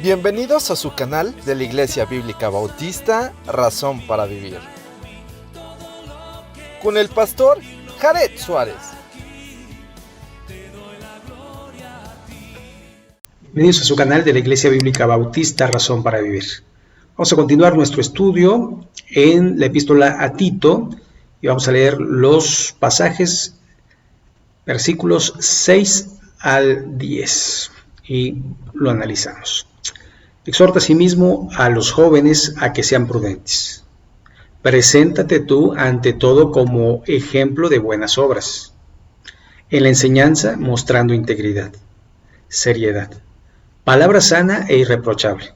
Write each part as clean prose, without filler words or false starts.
Bienvenidos a su canal de la Iglesia Bíblica Bautista, Razón para Vivir, con el pastor Jared Suárez. Bienvenidos a su canal de la Iglesia Bíblica Bautista, Razón para Vivir. Vamos a continuar nuestro estudio en la epístola a Tito y vamos a leer los pasajes, versículos 6 al 10 y lo analizamos. Exhorta asimismo a los jóvenes a que sean prudentes. Preséntate tú ante todo como ejemplo de buenas obras, en la enseñanza mostrando integridad, seriedad, palabra sana e irreprochable,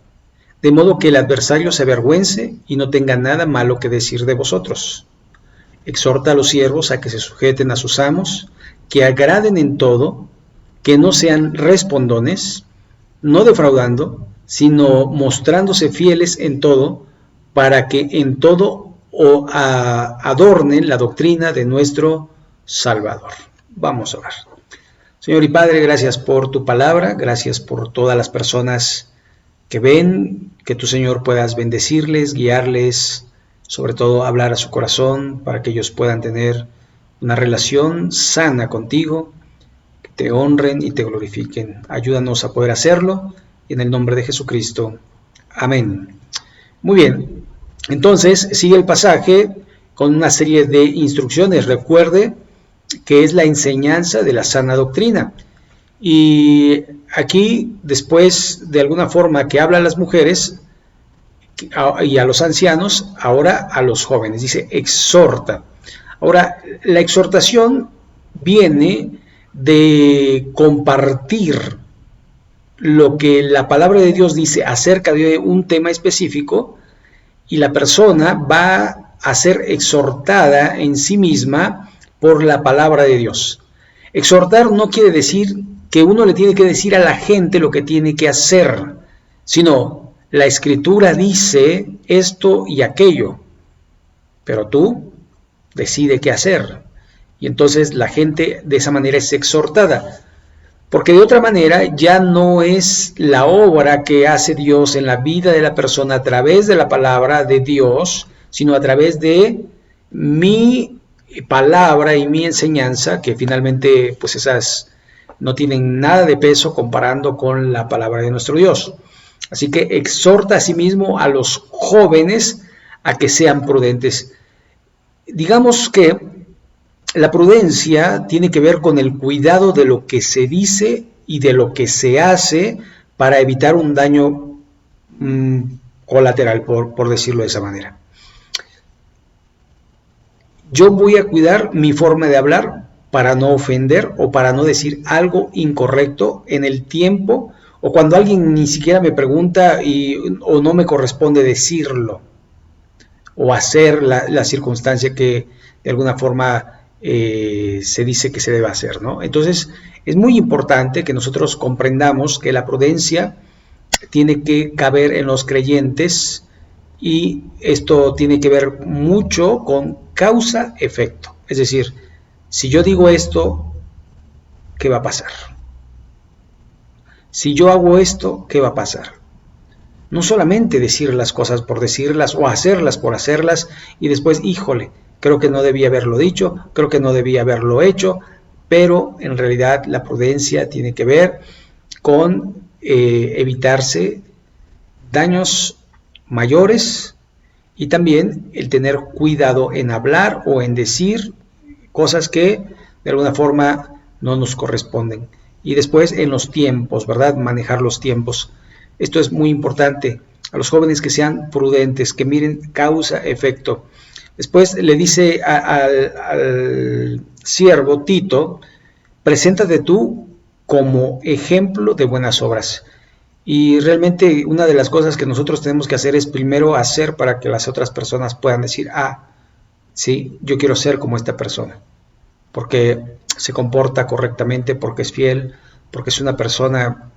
de modo que el adversario se avergüence y no tenga nada malo que decir de vosotros. Exhorta a los siervos a que se sujeten a sus amos, que agraden en todo, que no sean respondones, no defraudando, sino mostrándose fieles en todo, para que en todo adornen la doctrina de nuestro Salvador. Vamos a orar. Señor y Padre, gracias por tu palabra, gracias por todas las personas que ven, que tu Señor puedas bendecirles, guiarles, sobre todo hablar a su corazón, para que ellos puedan tener una relación sana contigo, que te honren y te glorifiquen. Ayúdanos a poder hacerlo. En el nombre de Jesucristo. Amén. Muy bien. Entonces, sigue el pasaje con una serie de instrucciones. Recuerde que es la enseñanza de la sana doctrina. Y aquí, después, de alguna forma, que habla a las mujeres y a los ancianos, ahora a los jóvenes. Dice, exhorta. Ahora, la exhortación viene de compartir lo que la palabra de Dios dice acerca de un tema específico, y la persona va a ser exhortada en sí misma por la palabra de Dios. Exhortar no quiere decir que uno le tiene que decir a la gente lo que tiene que hacer, sino la Escritura dice esto y aquello, pero tú decide qué hacer. Y entonces la gente de esa manera es exhortada. Porque de otra manera ya no es la obra que hace Dios en la vida de la persona a través de la palabra de Dios, sino a través de mi palabra y mi enseñanza, que finalmente pues esas no tienen nada de peso comparando con la palabra de nuestro Dios. Así que exhorta a sí mismo a los jóvenes a que sean prudentes. Digamos que la prudencia tiene que ver con el cuidado de lo que se dice y de lo que se hace para evitar un daño colateral, por decirlo de esa manera. Yo voy a cuidar mi forma de hablar para no ofender o para no decir algo incorrecto en el tiempo o cuando alguien ni siquiera me pregunta o no me corresponde decirlo o hacer la circunstancia que de alguna forma se dice que se debe hacer, ¿no? Entonces es muy importante que nosotros comprendamos que la prudencia tiene que caber en los creyentes, y esto tiene que ver mucho con causa-efecto. Es decir, si yo digo esto, ¿qué va a pasar? Si yo hago esto, ¿qué va a pasar? No solamente decir las cosas por decirlas o hacerlas por hacerlas y después, híjole, creo que no debía haberlo dicho, creo que no debía haberlo hecho, pero en realidad la prudencia tiene que ver con evitarse daños mayores y también el tener cuidado en hablar o en decir cosas que de alguna forma no nos corresponden. Y después en los tiempos, ¿verdad? Manejar los tiempos. Esto es muy importante. A los jóvenes que sean prudentes, que miren causa-efecto. Después le dice al siervo Tito, preséntate tú como ejemplo de buenas obras. Y realmente una de las cosas que nosotros tenemos que hacer es primero hacer para que las otras personas puedan decir, sí, yo quiero ser como esta persona, porque se comporta correctamente, porque es fiel, porque es una persona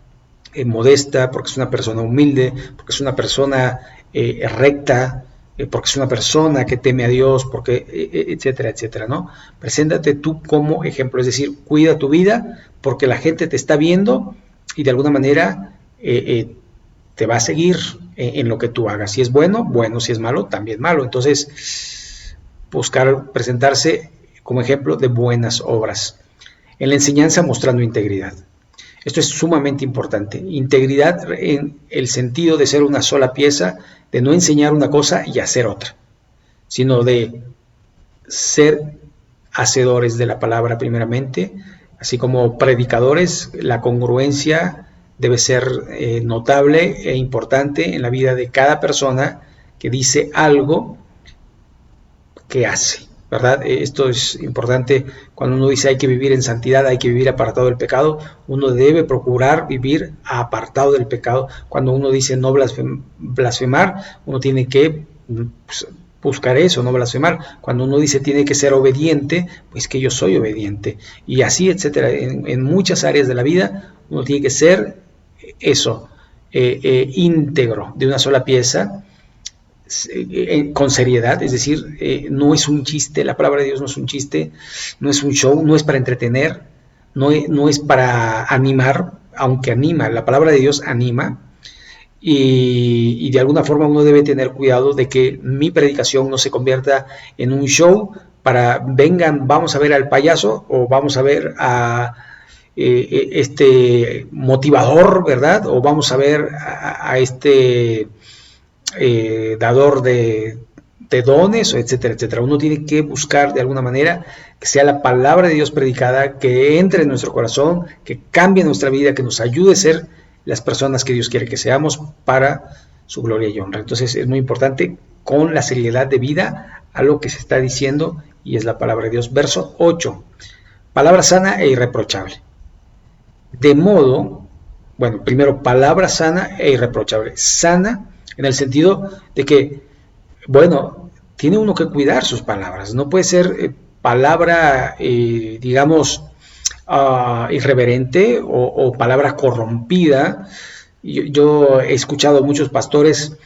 modesta, porque es una persona humilde, porque es una persona recta, porque es una persona que teme a Dios, porque etcétera, etcétera, ¿no? Preséntate tú como ejemplo, es decir, cuida tu vida porque la gente te está viendo y de alguna manera te va a seguir en lo que tú hagas. Si es bueno, bueno; si es malo, también malo. Entonces, buscar presentarse como ejemplo de buenas obras. En la enseñanza, mostrando integridad. Esto es sumamente importante. Integridad en el sentido de ser una sola pieza, de no enseñar una cosa y hacer otra, sino de ser hacedores de la palabra primeramente, así como predicadores. La congruencia debe ser notable e importante en la vida de cada persona que dice algo que hace, ¿verdad? Esto es importante. Cuando uno dice hay que vivir en santidad, hay que vivir apartado del pecado, uno debe procurar vivir apartado del pecado. Cuando uno dice no blasfemar, uno tiene que buscar eso, no blasfemar. Cuando uno dice tiene que ser obediente, pues que yo soy obediente. Y así, etcétera. En muchas áreas de la vida uno tiene que ser eso, íntegro, de una sola pieza, con seriedad. Es decir, no es un chiste. La palabra de Dios no es un chiste, no es un show, no es para entretener, no es para animar, aunque anima. La palabra de Dios anima. Y de alguna forma uno debe tener cuidado de que mi predicación no se convierta en un show para vengan, vamos a ver al payaso, o vamos a ver a este motivador, ¿verdad? O vamos a ver a este dador de dones, etcétera, etcétera. Uno tiene que buscar de alguna manera que sea la palabra de Dios predicada, que entre en nuestro corazón, que cambie nuestra vida, que nos ayude a ser las personas que Dios quiere que seamos para su gloria y honra. Entonces es muy importante, con la seriedad de vida a lo que se está diciendo, y es la palabra de Dios. Verso 8. Palabra sana e irreprochable. De modo, bueno, primero, palabra sana e irreprochable. Sana en el sentido de que, bueno, tiene uno que cuidar sus palabras. No puede ser palabra, digamos, irreverente o palabra corrompida. Yo he escuchado muchos pastores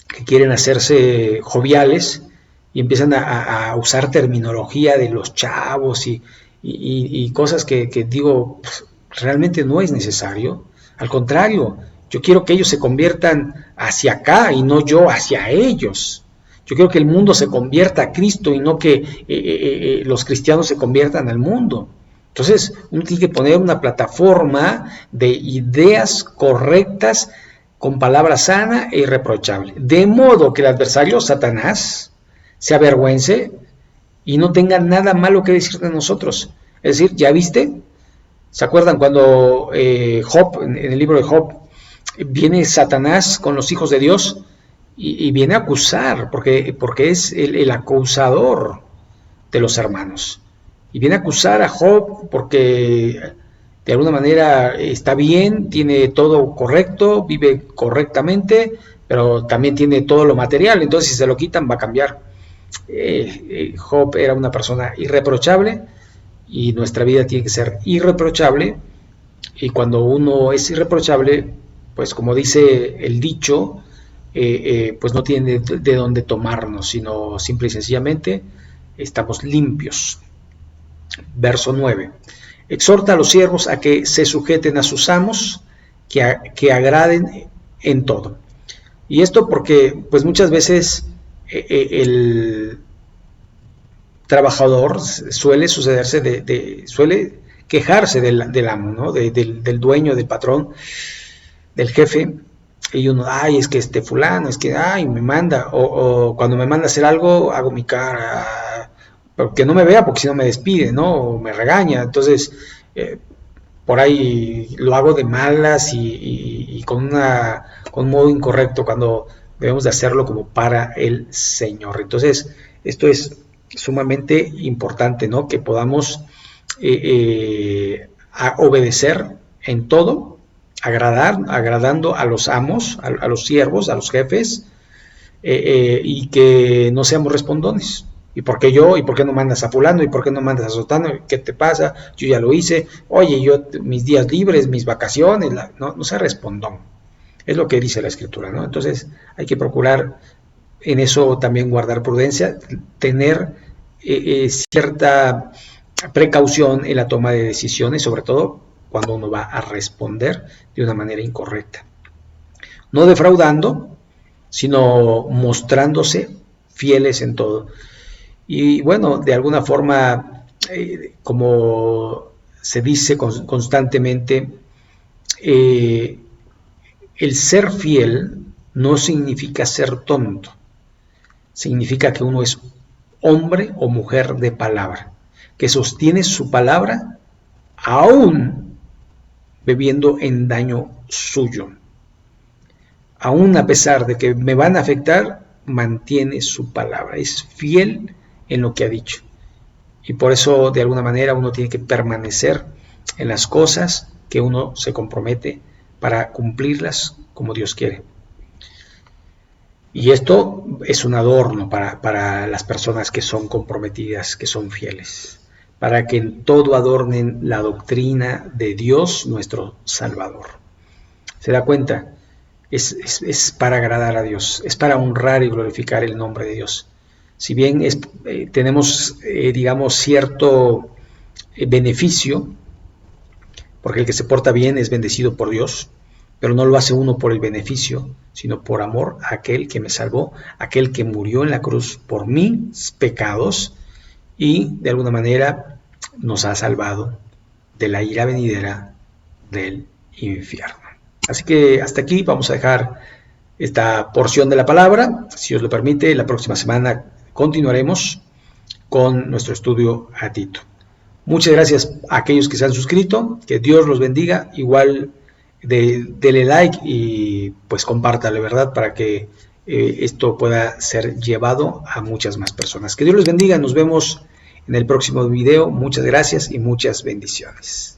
que quieren hacerse joviales y empiezan a usar terminología de los chavos y cosas que digo, pues, realmente no es necesario. Al contrario, yo quiero que ellos se conviertan hacia acá y no yo hacia ellos. Yo quiero que el mundo se convierta a Cristo y no que los cristianos se conviertan al mundo. Entonces, uno tiene que poner una plataforma de ideas correctas con palabra sana e irreprochable, de modo que el adversario, Satanás, se avergüence y no tenga nada malo que decir de nosotros. Es decir, ¿ya viste? ¿Se acuerdan cuando Job, en el libro de Job, viene Satanás con los hijos de Dios y viene a acusar, porque es el acusador de los hermanos? Y viene a acusar a Job porque de alguna manera está bien, tiene todo correcto, vive correctamente, pero también tiene todo lo material. Entonces, si se lo quitan, va a cambiar. Job era una persona irreprochable, y nuestra vida tiene que ser irreprochable. Y cuando uno es irreprochable, pues como dice el dicho, pues no tiene de dónde tomarnos, sino simple y sencillamente estamos limpios. Verso 9. Exhorta a los siervos a que se sujeten a sus amos, que agraden en todo. Y esto porque pues muchas veces el trabajador suele suele quejarse del amo, ¿no? del dueño, del patrón, del jefe. Y uno, ay, es que este fulano, es que, ay, me manda, o cuando me manda a hacer algo, hago mi cara, que no me vea porque si no me despide, ¿no? O me regaña. Entonces, por ahí lo hago de malas y con un modo incorrecto, cuando debemos de hacerlo como para el Señor. Entonces, esto es sumamente importante, ¿no? Que podamos obedecer en todo, agradando a los amos, a los siervos, a los jefes, y que no seamos respondones. ¿Y por qué yo? ¿Y por qué no mandas a fulano? ¿Y por qué no mandas a sotano? ¿Qué te pasa? Yo ya lo hice. Oye, yo mis días libres, mis vacaciones, no sea respondón. Es lo que dice la Escritura, ¿no? Entonces hay que procurar en eso también guardar prudencia, tener cierta precaución en la toma de decisiones, sobre todo cuando uno va a responder de una manera incorrecta. No defraudando, sino mostrándose fieles en todo. Y bueno, de alguna forma, como se dice constantemente, el ser fiel no significa ser tonto, significa que uno es hombre o mujer de palabra, que sostiene su palabra aún bebiendo en daño suyo. Aún a pesar de que me van a afectar, mantiene su palabra, es fiel en lo que ha dicho. Y por eso, de alguna manera, uno tiene que permanecer en las cosas que uno se compromete para cumplirlas como Dios quiere. Y esto es un adorno para las personas que son comprometidas, que son fieles, para que en todo adornen la doctrina de Dios, nuestro Salvador. ¿Se da cuenta? Es para agradar a Dios, es para honrar y glorificar el nombre de Dios. Si bien tenemos, digamos, cierto beneficio, porque el que se porta bien es bendecido por Dios, pero no lo hace uno por el beneficio, sino por amor a aquel que me salvó, aquel que murió en la cruz por mis pecados y de alguna manera nos ha salvado de la ira venidera del infierno. Así que hasta aquí vamos a dejar esta porción de la palabra. Si Dios lo permite, la próxima semana continuaremos con nuestro estudio a Tito. Muchas gracias a aquellos que se han suscrito, que Dios los bendiga, igual dele like y pues compártale, ¿verdad? Para que esto pueda ser llevado a muchas más personas. Que Dios los bendiga, nos vemos en el próximo video, muchas gracias y muchas bendiciones.